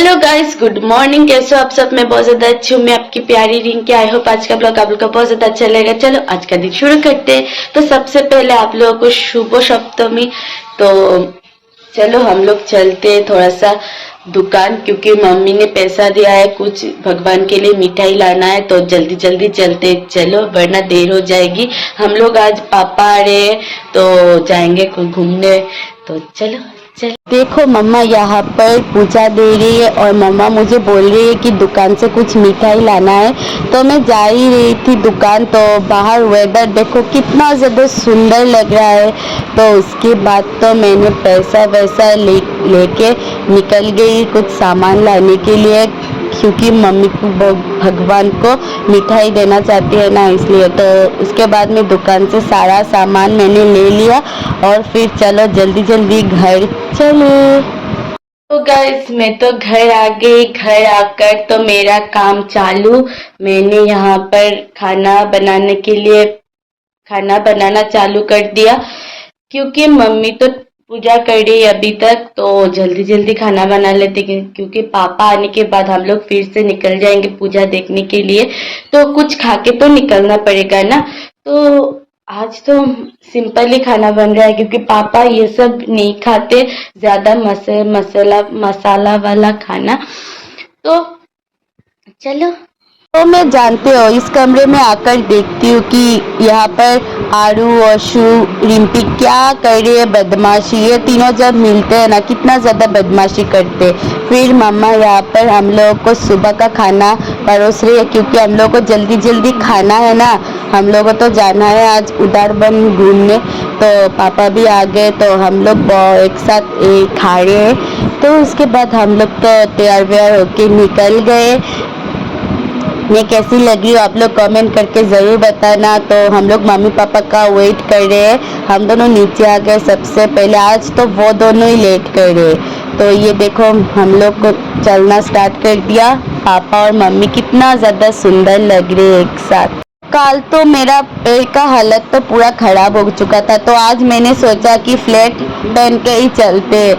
Hello guys, good morning. कैसे हो आप सब? मैं बहुत ज्यादा अच्छी हूँ। मैं आपकी प्यारी रिंकी। आई होप आज का ब्लॉग आप लोग का बहुत ज्यादा अच्छा लगेगा। चलो आज का दिन शुरू करते हैं। तो सबसे पहले आप लोगों को शुभ सप्तमी। तो चलो हम लोग चलते हैं थोड़ा सा दुकान, क्योंकि मम्मी ने पैसा दिया है, कुछ भगवान के लिए मिठाई लाना है। तो जल्दी जल्दी चलते, चलो वरना देर हो जाएगी। हम लोग आज पापा आ रहे हैं तो जाएंगे घूमने। तो चलो चल। देखो मम्मा यहाँ पर पूजा दे रही है और मम्मा मुझे बोल रही है कि दुकान से कुछ मिठाई लाना है। तो मैं जा ही रही थी दुकान, तो बाहर वेदर देखो कितना ज़्यादा सुंदर लग रहा है। तो उसके बाद तो मैंने पैसा वैसा लेके निकल गई कुछ सामान लाने के लिए, क्योंकि मम्मी को भगवान को मिठाई देना चाहती है ना, इसलिए। तो उसके बाद में दुकान से सारा सामान मैंने ले लिया और फिर चलो जल्दी जल्दी घर चले। तो गाइस मैं तो घर आ गई। घर आकर तो मेरा काम चालू। मैंने यहाँ पर खाना बनाना चालू कर दिया, क्योंकि मम्मी तो पूजा कर रही है अभी तक। तो जल्दी जल्दी खाना बना लेते, क्योंकि पापा आने के बाद हम लोग फिर से निकल जाएंगे पूजा देखने के लिए। तो कुछ खा के तो निकलना पड़ेगा ना। तो आज तो सिंपल ही खाना बन रहा है, क्योंकि पापा ये सब नहीं खाते, ज्यादा मसाला वाला खाना। तो चलो। तो मैं जानते हो इस कमरे में आकर देखती हूँ कि यहाँ पर आरू, अशु, रिम्पी क्या कर रही है, बदमाशी। ये तीनों जब मिलते हैं ना कितना ज़्यादा बदमाशी करते। फिर मम्मा यहाँ पर हम लोगों को सुबह का खाना परोस रही है, क्योंकि हम लोगों को जल्दी जल्दी खाना है ना। हम लोगों को तो जाना है आज उदारबन घूमने। तो पापा भी आ गए, तो हम लोग एक साथ खा रहे हैं। तो उसके बाद हम लोग तो तैयार व्यार होके निकल गए। मैं कैसी लगी आप लोग कमेंट करके ज़रूर बताना। तो हम लोग मम्मी पापा का वेट कर रहे हैं। हम दोनों नीचे आ गए सबसे पहले। आज तो वो दोनों ही लेट कर रहे। तो ये देखो हम लोग को चलना स्टार्ट कर दिया। पापा और मम्मी कितना ज़्यादा सुंदर लग रहे हैं एक साथ। कल तो मेरा पैर का हालत तो पूरा खराब हो चुका था, तो आज मैंने सोचा कि फ्लैट पहन के ही चलते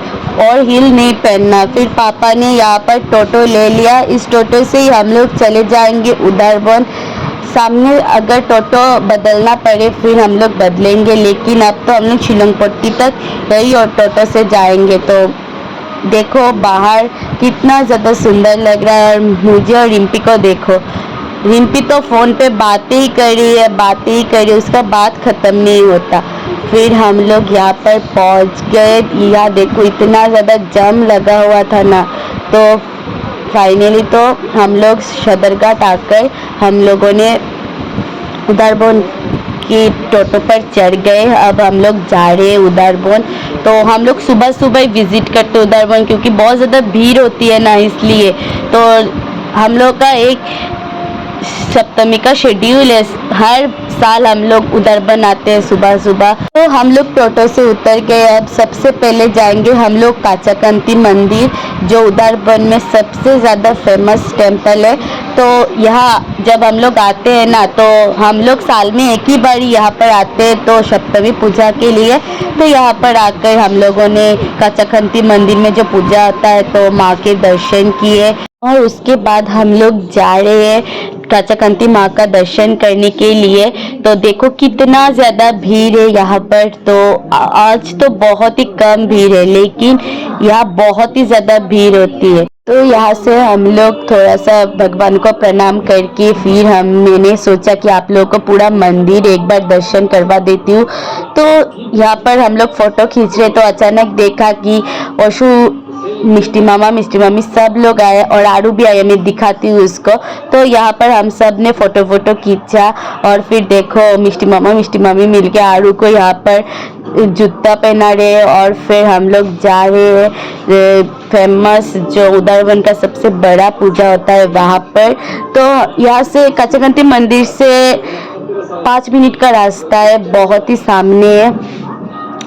और हील नहीं पहनना। फिर पापा ने यहाँ पर टोटो ले लिया। इस टोटो से ही हम लोग चले जाएंगे उदारबन। सामने अगर टोटो बदलना पड़े फिर हम लोग बदलेंगे, लेकिन अब तो हम लोग शिलंगपट्टी तक यही और टोटो से जाएंगे। तो देखो बाहर कितना ज़्यादा सुंदर लग रहा है। और मुझे और रिम्पी को देखो, रिम्पी तो फ़ोन पे बातें ही कर रही है, उसका बात ख़त्म नहीं होता। फिर हम लोग यहाँ पर पहुँच गए। यहाँ देखो इतना ज़्यादा जाम लगा हुआ था ना। तो फाइनली तो हम लोग सदरघाट आकर हम लोगों ने उदारबन की टोटो पर चढ़ गए। अब हम लोग जा रहे हैं उदारबन। तो हम लोग सुबह सुबह विज़िट करते उदारबन, क्योंकि बहुत ज़्यादा भीड़ होती है ना, इसलिए। तो हम लोग का एक सप्तमी का शेड्यूल है। हर साल हम लोग उदारबन आते हैं सुबह सुबह। तो हम लोग टोटो से उतर गए। अब सबसे पहले जाएंगे हम लोग काचाकांति मंदिर, जो उदारबन में सबसे ज़्यादा फेमस टेम्पल है। तो यहाँ जब हम लोग आते हैं ना, तो हम लोग साल में एक ही बार यहाँ पर आते हैं, तो सप्तमी पूजा के लिए। तो यहाँ पर आकर हम लोगों ने काचाकांति मंदिर में जो पूजा होता है तो माँ के दर्शन किए। और उसके बाद हम लोग जा रहे हैं काचाकांति माँ का दर्शन करने के लिए। तो देखो कितना ज़्यादा भीड़ है यहाँ पर। तो आज तो बहुत ही कम भीड़ है, लेकिन यहाँ बहुत ही ज़्यादा भीड़ होती है। तो यहाँ से हम लोग थोड़ा सा भगवान को प्रणाम करके फिर मैंने सोचा कि आप लोगों को पूरा मंदिर एक बार दर्शन करवा देती हूँ। तो यहाँ पर हम लोग फ़ोटो खींच रहे, तो अचानक देखा कि अशु, मिष्टी मामा, मिष्टी मम्मी सब लोग आए और आरू भी आए। मैं दिखाती हूँ उसको। तो यहाँ पर हम सब ने फोटो खींचा। और फिर देखो मिष्टी मामा मिष्टी मम्मी मिलके आरू को यहाँ पर जूता पहना रहे। और फिर हम लोग जा रहे हैं फेमस जो उदारबन का सबसे बड़ा पूजा होता है वहाँ पर। तो यहाँ से काचाकांति मंदिर से 5 मिनट का रास्ता है, बहुत ही सामने है।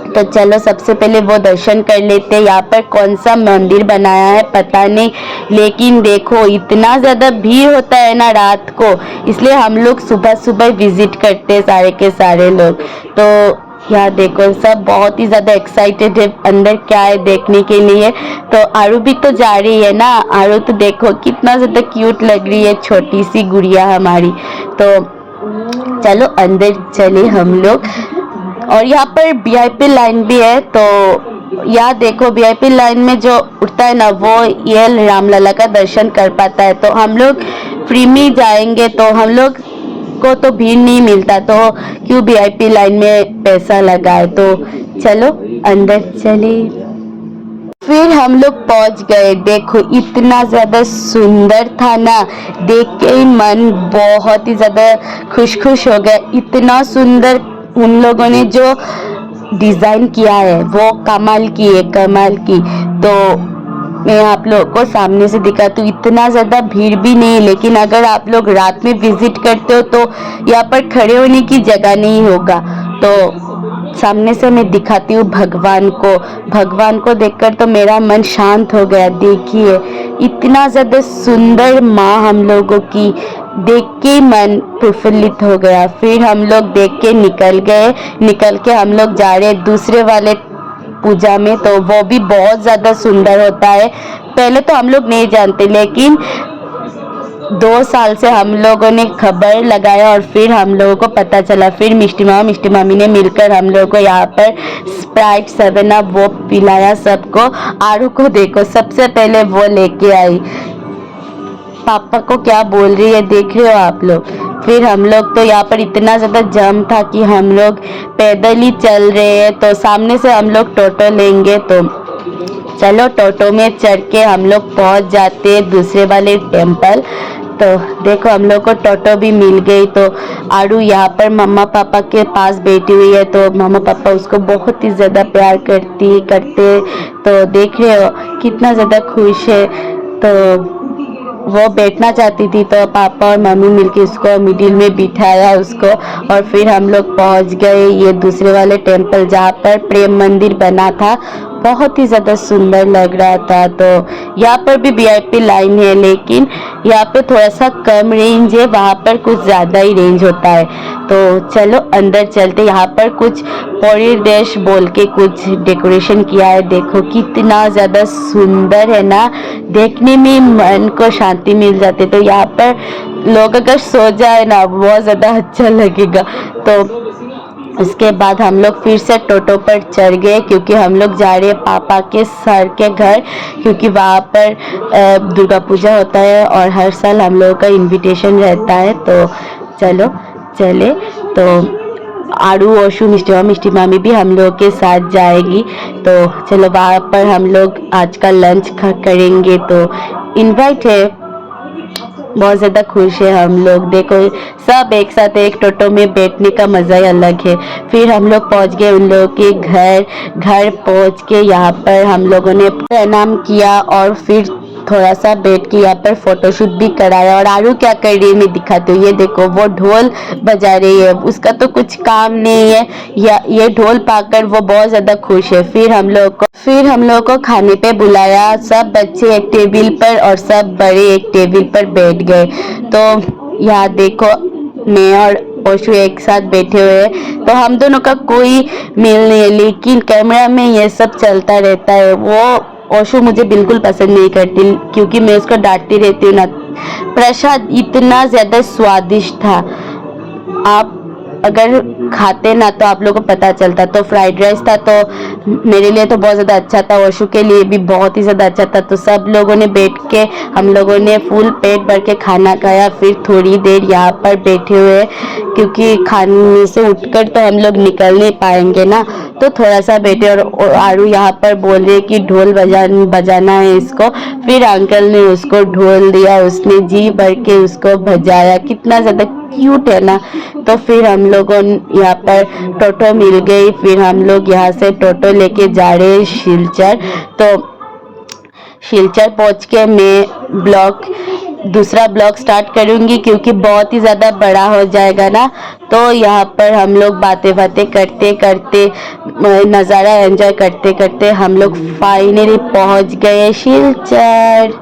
तो चलो सबसे पहले वो दर्शन कर लेते हैं। यहाँ पर कौन सा मंदिर बनाया है पता नहीं, लेकिन देखो इतना ज़्यादा भीड़ होता है ना रात को, इसलिए हम लोग सुबह सुबह विजिट करते हैं सारे के सारे लोग। तो यहाँ देखो सब बहुत ही ज्यादा एक्साइटेड है अंदर क्या है देखने के लिए। तो आरू भी तो जा रही है ना, आरू तो देखो कितना ज्यादा क्यूट लग रही है, छोटी सी गुड़िया हमारी। तो चलो अंदर चले हम लोग। और यहाँ पर वीआईपी लाइन भी है। तो यहाँ देखो वीआईपी लाइन में जो उठता है ना वो ये रामलला का दर्शन कर पाता है। तो हम लोग फ्री में जाएंगे तो हम लोग को तो भीड़ नहीं मिलता, तो क्यों वीआईपी लाइन में पैसा लगाए। तो चलो अंदर चले। फिर हम लोग पहुंच गए। देखो इतना ज्यादा सुंदर था ना, देख के ही मन बहुत ही ज्यादा खुश हो गया। इतना सुंदर उन लोगों ने जो डिजाइन किया है वो कमाल की है, कमाल की। तो मैं आप लोगों को सामने से दिखाती हूँ। इतना ज्यादा भीड़ भी नहीं, लेकिन अगर आप लोग रात में विजिट करते हो तो यहाँ पर खड़े होने की जगह नहीं होगा। तो सामने से मैं दिखाती हूँ भगवान को देखकर तो मेरा मन शांत हो गया। देखिए इतना ज्यादा सुंदर माँ हम लोगों की, देख के मन प्रफुल्लित हो गया। फिर हम लोग देख के निकल के हम लोग जा रहे दूसरे वाले पूजा में। तो वो भी बहुत ज्यादा सुंदर होता है। पहले तो हम लोग नहीं जानते, लेकिन 2 साल से हम लोगों ने खबर लगाया और फिर हम लोगों को पता चला। फिर मिष्टी मामी ने मिलकर हम लोगों को यहाँ पर स्प्राइट 7 अप वो पिलाया सबको। आरू को देखो सबसे पहले वो लेके आई। पापा को क्या बोल रही है देख रहे हो आप लोग। फिर हम लोग तो यहाँ पर इतना ज्यादा जम था कि हम लोग पैदल ही चल रहे हैं। तो सामने से हम लोग टोटो लेंगे। तो चलो टोटो में चढ़ के हम लोग पहुंच जाते हैं दूसरे वाले टेम्पल। तो देखो हम लोग को टोटो भी मिल गई। तो आरू यहाँ पर मम्मा पापा के पास बैठी हुई है। तो मम्मा पापा उसको बहुत ही ज़्यादा प्यार करते। तो देख रहे हो कितना ज़्यादा खुश है। तो वो बैठना चाहती थी तो पापा और मम्मी मिलके उसको मिडिल में बिठाया उसको। और फिर हम लोग पहुंच गए ये दूसरे वाले टेम्पल जहाँ पर प्रेम मंदिर बना था। बहुत ही ज़्यादा सुंदर लग रहा था। तो यहाँ पर भी वीआईपी लाइन है, लेकिन यहाँ पे थोड़ा सा कम रेंज है, वहाँ पर कुछ ज़्यादा ही रेंज होता है। तो चलो अंदर चलते। यहाँ पर कुछ पौड़ी देश बोल के कुछ डेकोरेशन किया है। देखो कितना ज़्यादा सुंदर है ना, देखने में मन को शांति मिल जाती। तो यहाँ पर लोग अगर सो जाए ना बहुत ज़्यादा अच्छा लगेगा। तो उसके बाद हम लोग फिर से टोटो पर चढ़ गए, क्योंकि हम लोग जा रहे हैं पापा के सर के घर, क्योंकि वहाँ पर दुर्गा पूजा होता है और हर साल हम लोगों का इनविटेशन रहता है। तो चलो चले। तो आरू ओशु मिष्टी मामी भी हम लोग के साथ जाएगी। तो चलो वहाँ पर हम लोग आज का लंच करेंगे। तो इनवाइट है, बहुत ज़्यादा खुश है हम लोग। देखो सब एक साथ एक टोटो में बैठने का मज़ा ही अलग है। फिर हम लोग पहुंच गए उन लोगों के घर पहुंच के यहाँ पर हम लोगों ने प्रणाम किया और फिर थोड़ा सा बैठ के यहाँ पर फोटोशूट भी कराया। और आरू क्या कर रही है मैं दिखाती हूँ। ये देखो वो ढोल बजा रही है, उसका तो कुछ काम नहीं है, ये ढोल पाकर वो बहुत ज़्यादा खुश है। फिर हम लोग को खाने पे बुलाया। सब बच्चे एक टेबल पर और सब बड़े एक टेबल पर बैठ गए। तो यहाँ देखो मैं और ओशु एक साथ बैठे हुए हैं। तो हम दोनों का कोई मेल नहीं है, लेकिन कैमरा में ये सब चलता रहता है। वो ओशु मुझे बिल्कुल पसंद नहीं करती, क्योंकि मैं उसको डांटती रहती हूँ ना। प्रसाद इतना ज़्यादा स्वादिष्ट था, आप अगर खाते ना तो आप लोगों को पता चलता। तो फ्राइड राइस था, तो मेरे लिए तो बहुत ज़्यादा अच्छा था, ओशु के लिए भी बहुत ही ज़्यादा अच्छा था। तो सब लोगों ने बैठ के हम लोगों ने फुल पेट भर के खाना खाया। फिर थोड़ी देर यहाँ पर बैठे हुए, क्योंकि खाने से उठकर तो हम लोग निकल नहीं पाएंगे ना, तो थोड़ा सा बैठे। और आरू यहाँ पर बोल रहे कि ढोल बजाना है इसको। फिर अंकल ने उसको ढोल दिया, उसने जी भर के उसको बजाया। कितना ज़्यादा क्यूट है ना। तो फिर हम लोगों यहाँ पर टोटो मिल गई। फिर हम लोग यहाँ से टोटो लेके जा रहे हैं शिलचर। तो शिलचर पहुँच के मैं दूसरा ब्लॉग स्टार्ट करूँगी, क्योंकि बहुत ही ज़्यादा बड़ा हो जाएगा ना। तो यहाँ पर हम लोग बातें करते करते नज़ारा एंजॉय करते करते हम लोग फाइनली पहुँच गए शिलचर।